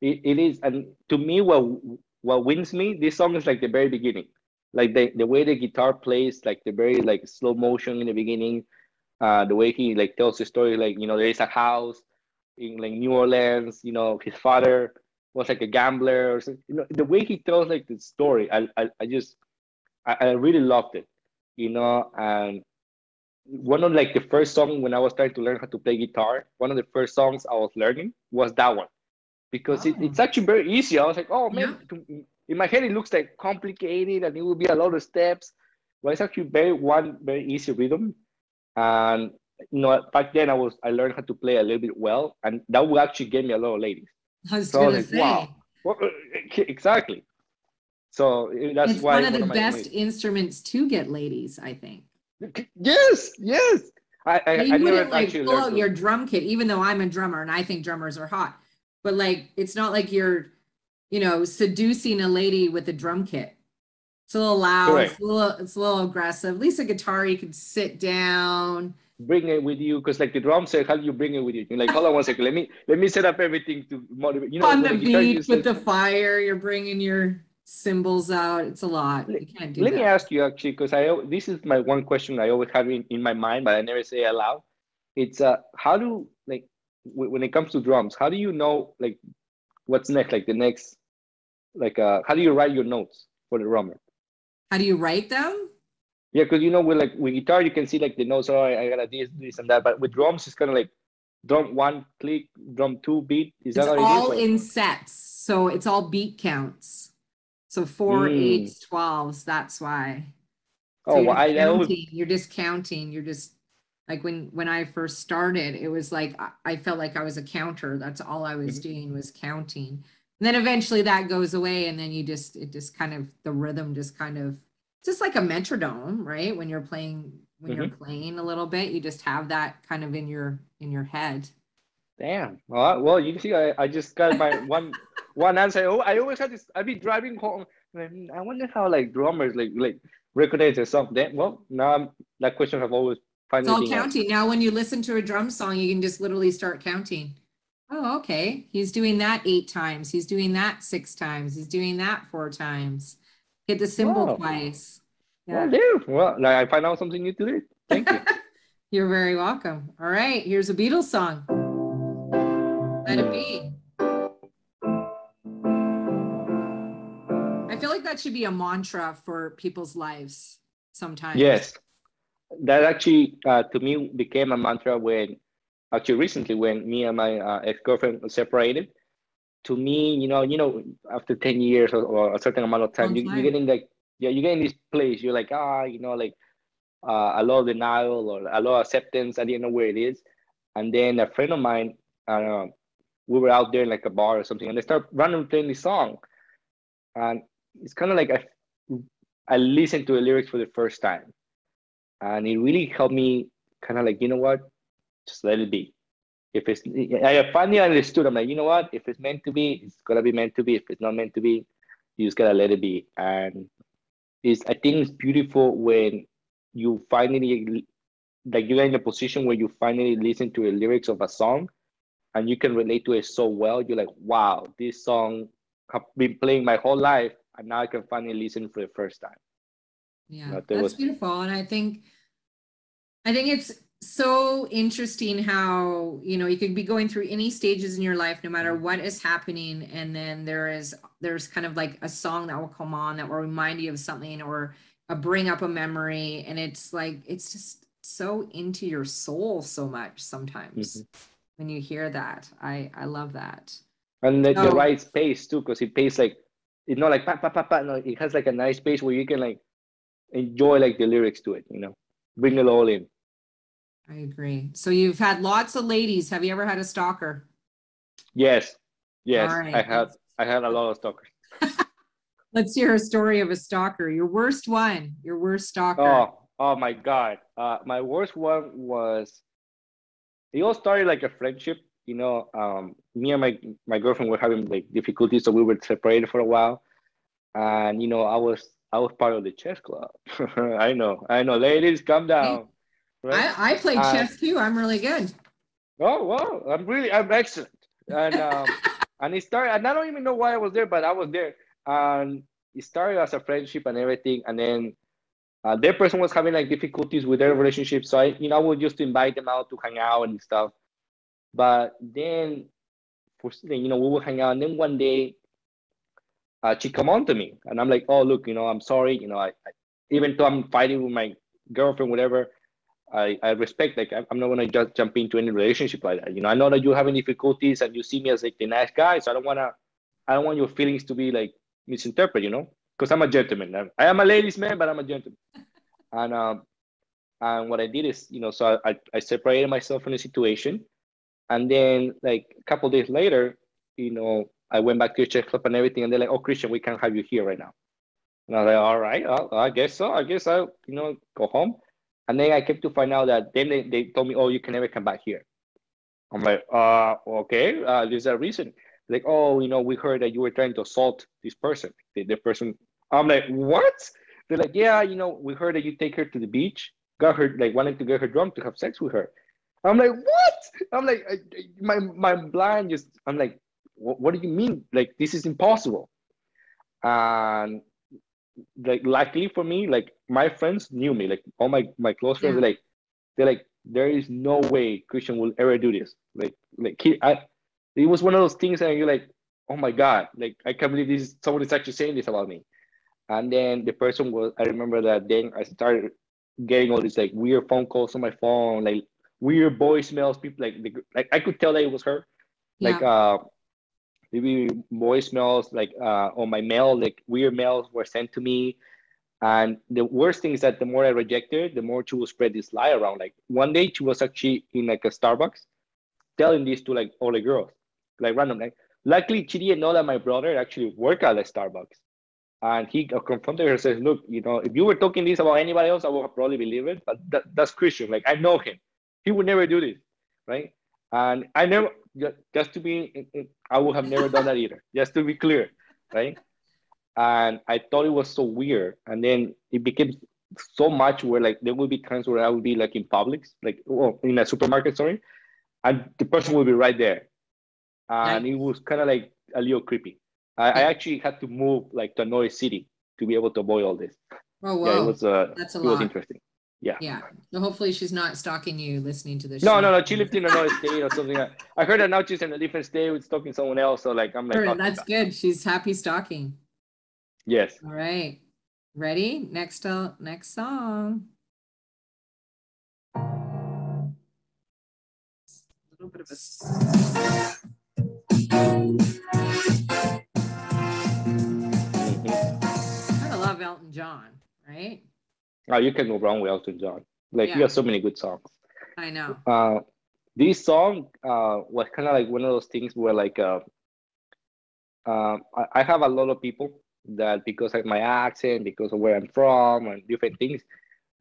It is, and to me, what wins me, this song is like the very beginning, like the way the guitar plays, like the very like slow motion in the beginning, the way he like tells the story, like there is a house in like New Orleans, his father was like a gambler, or something. The way he tells like the story, I really loved it, and one of like the first song when I was trying to learn how to play guitar, one of the first songs I was learning was that one, because it's actually very easy. I was like, oh man, in my head it looks like complicated and it will be a lot of steps, but it's actually very easy rhythm. And back then I learned how to play a little bit well, and that would actually get me a lot of ladies. I was gonna say, wow, exactly. So that's it's why one of the best instruments to get ladies, I think. Yes. You wouldn't like pull out your drum kit, even though I'm a drummer and I think drummers are hot. But like, it's not like you're, seducing a lady with a drum kit. It's a little loud. It's a little aggressive. At least a guitar, you can sit down. Bring it with you, because like the drum set, how do you bring it with you? You're like, hold on one second. Let me set up everything to motivate. On the beat with the fire, you're bringing your cymbals out. It's a lot. You can't do that. Let me ask you actually, because this is my one question I always have in my mind, but I never say it aloud. It's how do, like, when it comes to drums, how do you know like what's next, like the next, like how do you write your notes for the drummer? How do you write them? Yeah, because with guitar you can see like the notes. Oh, I got this and that, but with drums it's kind of like drum one click, drum two beat. Is that it's all in sets, so it's all beat counts. So 4, 8s, 12s. That's why. So you're just counting. You're just like when I first started, it was like I felt like I was a counter. That's all I was doing was counting. And then eventually that goes away, and then it just kind of, the rhythm just kind of, just like a metronome, right? When you're playing a little bit, you just have that kind of in your head. Damn. Well, you can see I just got my one answer. I always had this. I'd be driving home, and I wonder how like drummers like recognize a song. Well, now that question have always finally. It's all counting. Now, when you listen to a drum song, you can just literally start counting. Oh, okay. He's doing that 8 times. He's doing that 6 times. He's doing that 4 times. Hit the cymbal twice. Yeah. Well, now I find out something new today. Thank you. You're very welcome. All right, here's a Beatles song. Let it be. I feel like that should be a mantra for people's lives sometimes. Yes. That actually, to me, became a mantra recently when me and my ex-girlfriend separated. To me, after 10 years or a certain amount of time, you get in you get in this place. You're like, a lot of denial or a lot of acceptance. I didn't know where it is. And then a friend of mine, we were out there in like a bar or something, and they start randomly playing this song. And it's kind of like I listened to the lyrics for the first time. And it really helped me kind of like, you know what? Just let it be. I finally understood. I'm like, you know what? If it's meant to be, it's gonna be meant to be. If it's not meant to be, you just gotta let it be. And I think it's beautiful when you finally, like, you're in a position where you finally listen to the lyrics of a song and you can relate to it so well. You're like, wow, this song I've been playing my whole life, and now I can finally listen for the first time. Yeah, that's beautiful. And I think it's So interesting how, you could be going through any stages in your life, no matter what is happening. And then there's kind of like a song that will come on that will remind you of something or bring up a memory. And it's like, it's just so into your soul so much sometimes when you hear that. I love that. And the So right space too, because it plays like, it's not like pa pa pa pa. No, it has like a nice space where you can like enjoy like the lyrics to it. Bring it all in. I agree. So you've had lots of ladies. Have you ever had a stalker? Yes, All yes, right. I had a lot of stalkers. Let's hear a story of a stalker. Your worst one, your worst stalker. Oh my God. My worst one was, it all started like a friendship. Me and my girlfriend were having like difficulties, so we were separated for a while. And I was part of the chess club. I know, ladies, calm Hey, down, right? I play And chess too. I'm really good. oh wow, I'm excellent. And it started, and I don't even know why I was there, but I was there. And it started as a friendship and everything, and then their person was having like difficulties with their relationship, so I would just invite them out to hang out and stuff. But then, we would hang out, and then one day, she come on to me, and I'm like, oh look, I'm sorry, I even though I'm fighting with my girlfriend, whatever, I respect, like I'm not gonna just jump into any relationship like that. I know that you're having difficulties, and you see me as like the nice guy, so I don't want your feelings to be like misinterpreted, because I'm a gentleman. I am a ladies' man, but I'm a gentleman. And and what I did is, so I separated myself from the situation. And then like a couple days later, I went back to the chess club and everything, and they're like, "Oh, Christian, we can't have you here right now." And I was like, "All right, I guess so. I guess I'll, go home." And then I came to find out that then they told me, "Oh, you can never come back here." I'm like, okay, there's a reason. Like, oh, we heard that you were trying to assault this person. The person. I'm like, what? They're like, yeah, we heard that you take her to the beach, got her, like, wanted to get her drunk to have sex with her. I'm like, what? I'm like, my blind just. I'm like, what do you mean? Like, this is impossible. And like, luckily for me, like my friends knew me. Like all my close friends, Yeah. they're like, there is no way Christian will ever do this. It was one of those things that you're like, oh my God, like I can't believe this. Someone is actually saying this about me. And then the person was, I remember that then I started getting all these like weird phone calls on my phone, like weird voicemails. People like I could tell that it was her. Like Yeah. maybe voicemails like on my mail, like weird mails were sent to me. And the worst thing is that the more I rejected, the more she will spread this lie around. Like one day she was actually in like a Starbucks telling this to like all the girls, like random. Like luckily she didn't know that my brother actually worked at a Starbucks. And he confronted her and says, look, if you were talking this about anybody else, I would probably believe it. But that's Christian. Like I know him. He would never do this. Right. And I never, just to be, I would have never done that either. Just to be clear. Right. And I thought it was so weird. And then it became so much where like there would be times where I would be like in Publix, like in a supermarket, sorry, and the person would be right there, and Nice. it was kind of like a little creepy. I Yeah. actually had to move like to another city to be able to avoid all this. Oh, Yeah, it whoa. was That's a it was lot. interesting. Yeah. Yeah. So hopefully she's not stalking you listening to the No, show. no, no. She lived in another state or something. I heard that now she's in a different state with stalking someone else. So like I'm like, Sure, oh, thank that's God. good. She's happy stalking. Yes. All right. Ready? Next song. A little bit of a kind of love Elton John, right? Oh, you can go wrong with Elton John. Like he Yeah, has so many good songs. I know. This song was kind of like one of those things where like I have a lot of people that because of my accent, because of where I'm from, and different things,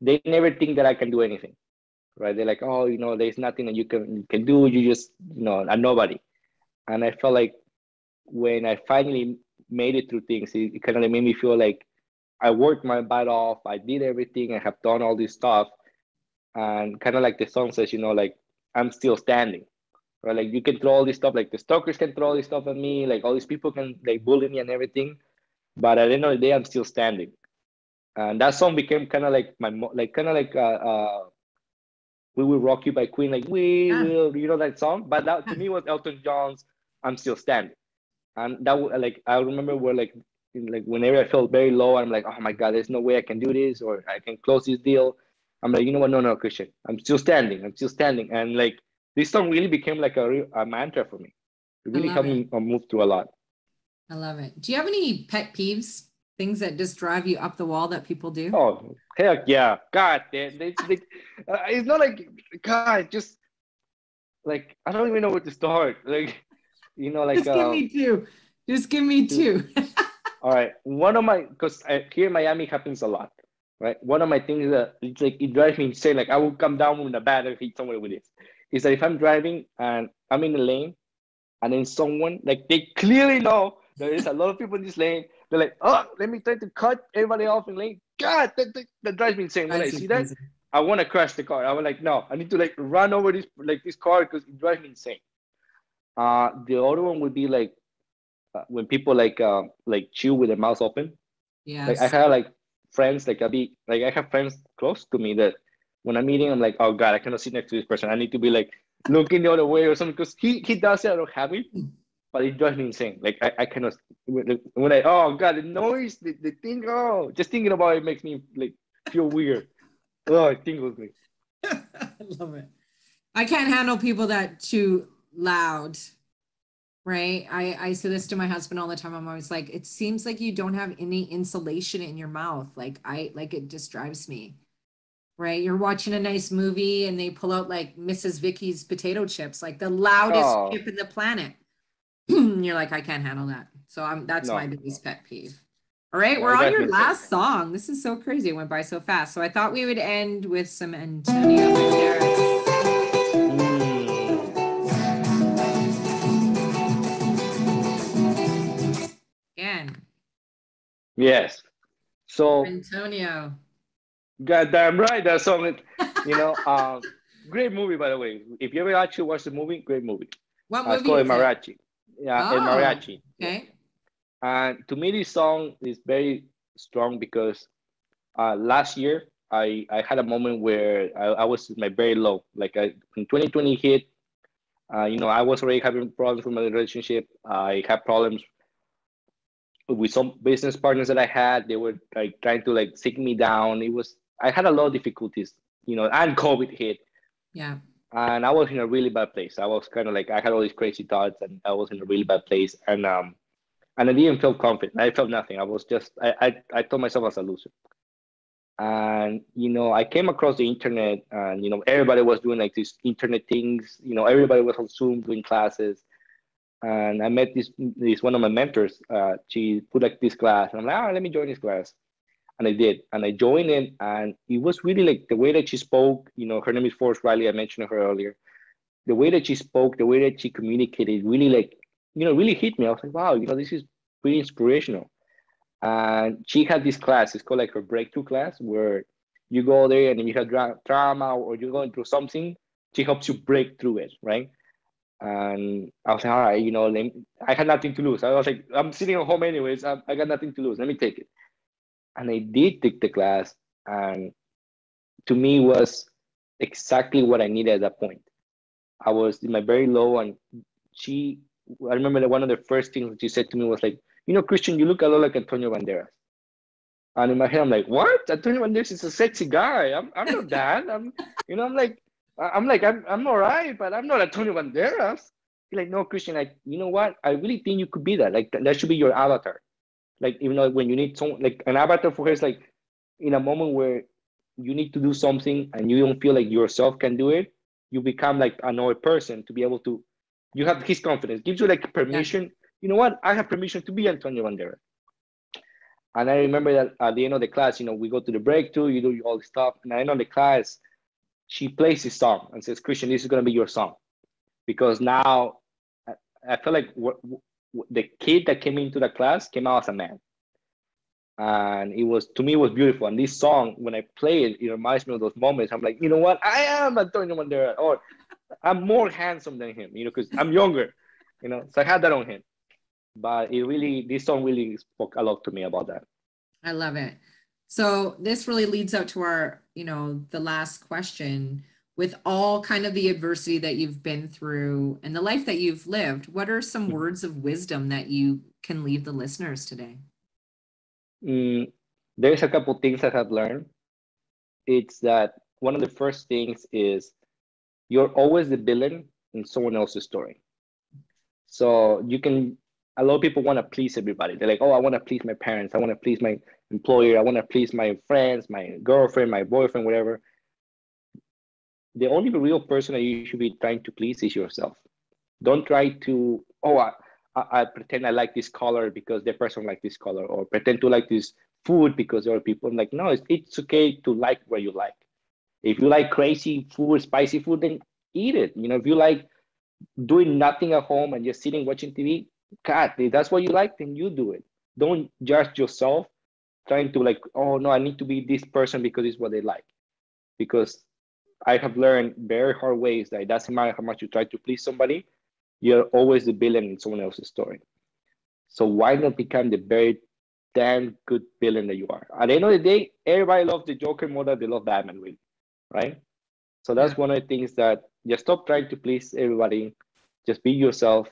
they never think that I can do anything, right? They're like, oh, there's nothing that you can do. You just, a nobody. And I felt like when I finally made it through things, it kind of made me feel like I worked my butt off. I did everything. I have done all this stuff, and kind of like the song says, like I'm still standing. Right, like you can throw all this stuff, like the stalkers can throw all this stuff at me, like all these people can like bully me and everything, but at the end of the day, I'm still standing. And that song became kind of like my like kind of like We Will Rock You by Queen, like we will, you know that song? But that to me was Elton John's I'm Still Standing. And that like I remember where like whenever I felt very low, I'm like, oh my God, there's no way I can do this or I can close this deal. I'm like, you know what? No, Christian, I'm still standing. I'm still standing. And like this song really became like a mantra for me. It really helped me move through a lot. I love it. Do you have any pet peeves? Things that just drive you up the wall that people do? Oh, heck yeah. God, it's not like, God, just like, I don't even know where to start. Like, you know, like. Just give me two. Just give me two. All right. One of my, because here in Miami happens a lot, right? One of my things that it's like, it drives me insane. Like, I will come down with a bat and hit somewhere with it. Is that if I'm driving and I'm in the lane and then someone, like, they clearly know there is a lot of people in this lane. They're like, oh, let me try to cut everybody off in lane. God, that drives me insane. When I see that, I want to crash the car. I was like, no, I need to like run over this car because it drives me insane. The other one would be like when people like chew with their mouth open. Yeah. Like I have like friends, like I have friends close to me that when I'm eating, I'm like, oh God, I cannot sit next to this person. I need to be like looking the other way or something because he does it. I don't have it. But it drives me insane. Like I cannot when I oh God, the noise, the thing, oh, just thinking about it makes me like feel weird. Oh, it tingles me. I love it. I can't handle people that chew loud. Right. I say this to my husband all the time. I'm always like, it seems like you don't have any insulation in your mouth. Like it just drives me. Right. You're watching a nice movie and they pull out like Mrs. Vicky's potato chips, like the loudest chip in the planet. You're like, I can't handle that. So that's my biggest pet peeve. All right, we're on your last song. This is so crazy. It went by so fast. So I thought we would end with some Antonio Banderas. Again. Yes. So Antonio. Goddamn right, that song. You know, great movie by the way. If you ever actually watch the movie, great movie. What movie? It's called El Mariachi. Yeah, El Mariachi. Okay. And to me, this song is very strong because last year I had a moment where I was at my very low. Like when 2020 hit, you know, I was already having problems with my relationship. I had problems with some business partners that I had. They were like trying to like seek me down. I had a lot of difficulties, you know, and COVID hit. Yeah. And I was in a really bad place. I was kind of like I had all these crazy thoughts, and I was in a really bad place. And I didn't feel confident. I felt nothing. I was just I told myself I was a loser. And you know, I came across the internet, and you know, everybody was doing like these internet things. You know, everybody was on Zoom doing classes. And I met this one of my mentors. She put like this class, and I'm like, let me join this class. And I did, and I joined in, and it was really like the way that she spoke. You know, her name is Forrest Riley. I mentioned her earlier. The way that she spoke, the way that she communicated, really like, you know, really hit me. I was like, wow, you know, this is pretty inspirational. And she had this class. It's called like her breakthrough class, where you go there, and if you have drama or you're going through something, she helps you break through it, right? And I was like, all right, you know, I had nothing to lose. I was like, I'm sitting at home anyways. I got nothing to lose. Let me take it. And I did take the class, and to me was exactly what I needed at that point. I was in my very low, and I remember that one of the first things she said to me was like, you know, Christian, you look a lot like Antonio Banderas. And in my head, I'm like, what? Antonio Banderas is a sexy guy. I'm not that. You know, I'm all right, but I'm not Antonio Banderas. He's like, no, Christian, like, you know what? I really think you could be that. Like, that should be your avatar. Like, you know, when you need someone, like an avatar for her is like in a moment where you need to do something and you don't feel like yourself can do it, you become like another person to be able to, you have his confidence, gives you like permission. Yeah. You know what? I have permission to be Antonio Banderas. And I remember that at the end of the class, you know, we go to the breakthrough, you do all the stuff. And at the end of the class, she plays this song and says, Christian, this is going to be your song. Because now I feel like the kid that came into the class came out as a man. And to me, it was beautiful. And this song, when I play it, it reminds me of those moments. I'm like, you know what? I am Antonio Banderas, or I'm more handsome than him, you know, because I'm younger, you know. So I had that on him. But this song really spoke a lot to me about that. I love it. So this really leads up to our, you know, the last question. with all kind of the adversity that you've been through and the life that you've lived, what are some words of wisdom that you can leave the listeners today? There's a couple things I have learned. It's that one of the first things is you're always the villain in someone else's story. So a lot of people want to please everybody. They're like, oh, I want to please my parents. I want to please my employer. I want to please my friends, my girlfriend, my boyfriend, whatever. The only real person that you should be trying to please is yourself. Don't try to, I pretend I like this color because the person like this color, or pretend to like this food because there are people. I'm like, no, it's okay to like what you like. If you like crazy food, spicy food, then eat it. If you like doing nothing at home and just sitting watching TV, God, if that's what you like, then you do it. Don't judge yourself trying to like, oh no, I need to be this person because it's what they like. Because I have learned very hard ways that it doesn't matter how much you try to please somebody, you're always the villain in someone else's story. So why not become the very damn good villain that you are? At the end of the day, everybody loves the Joker more than they love Batman, really, right? So that's one of the things that just stop trying to please everybody. Just be yourself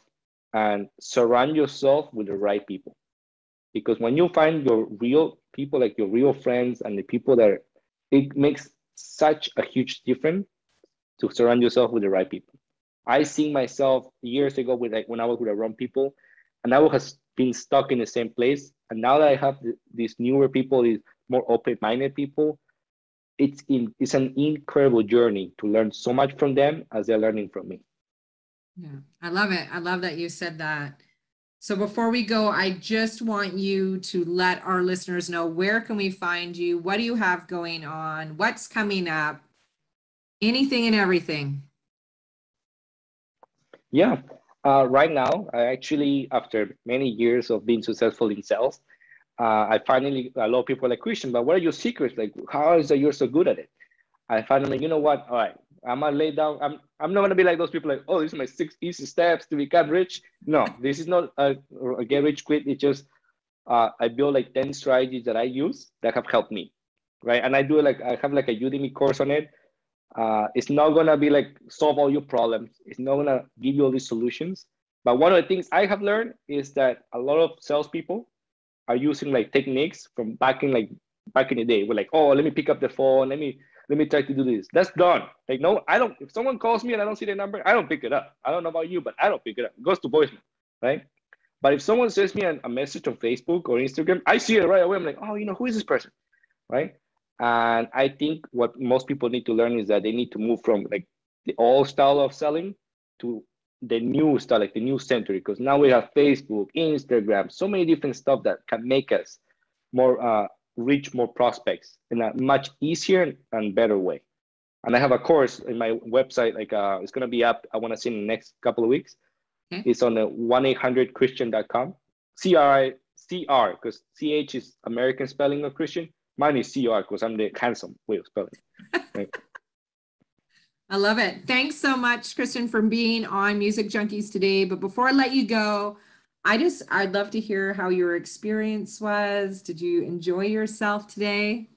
and surround yourself with the right people. Because when you find your real people, like your real friends and the people that it makes such a huge difference to surround yourself with the right people. I see myself years ago with like when I was with the wrong people, and I was been stuck in the same place. And now that I have these newer people, these more open-minded people, it's an incredible journey to learn so much from them as they're learning from me. Yeah, I love it. I love that you said that. So before we go, I just want you to let our listeners know, where can we find you? What do you have going on? What's coming up? Anything and everything. Yeah. Right now, I actually, after many years of being successful in sales, a lot of people are like, Cristian, but what are your secrets? Like, how is that you're so good at it? I finally, you know what? All right, I'm gonna lay down. I'm not gonna be like those people like, oh, these are my 6 easy steps to become rich. No, this is not a get rich quick. It's just I build like 10 strategies that I use that have helped me, right? And I have like a Udemy course on it. It's not gonna be like solve all your problems. It's not gonna give you all these solutions. But one of the things I have learned is that a lot of salespeople are using like techniques from back in the day. We're like, oh, let me pick up the phone. Let me try to do this. That's done. Like, no, I don't. If someone calls me and I don't see the number, I don't pick it up. I don't know about you, but I don't pick it up. It goes to voicemail, right? But if someone sends me a message on Facebook or Instagram, I see it right away. I'm like, oh, who is this person, right? And I think what most people need to learn is that they need to move from like the old style of selling to the new style, like the new century, because now we have Facebook, Instagram, so many different stuff that can make us more reach more prospects in a much easier and better way. And I have a course in my website, like it's gonna be up, I want to see in the next couple of weeks. Okay. It's on the 1-800-Christian.com. CR, because CH is American spelling of Christian. Mine is CR because I'm the handsome way of spelling. Right? I love it. Thanks so much, Cristian, for being on Music Junkies today. But before I let you go, I'd love to hear how your experience was. Did you enjoy yourself today?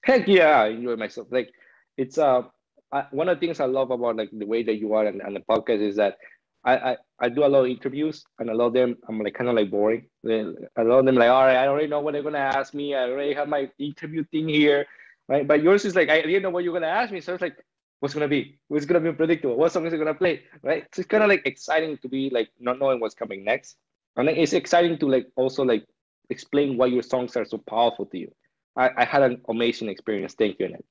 Heck yeah, I enjoy myself. Like, it's one of the things I love about like the way that you are and the podcast is that I do a lot of interviews, and a lot of them I'm like kind of like boring. A lot of them like, all right, I already know what they're gonna ask me. I already have my interview thing here, right? But yours is like, I didn't know what you're gonna ask me, so it's like, what's gonna be? What's gonna be unpredictable? What song is it gonna play, right? So it's kind of like exciting to be like not knowing what's coming next, and it's exciting to like also like explain why your songs are so powerful to you. I had an amazing experience. Thank you, Annette.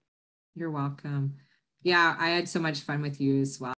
You're welcome. Yeah, I had so much fun with you as well.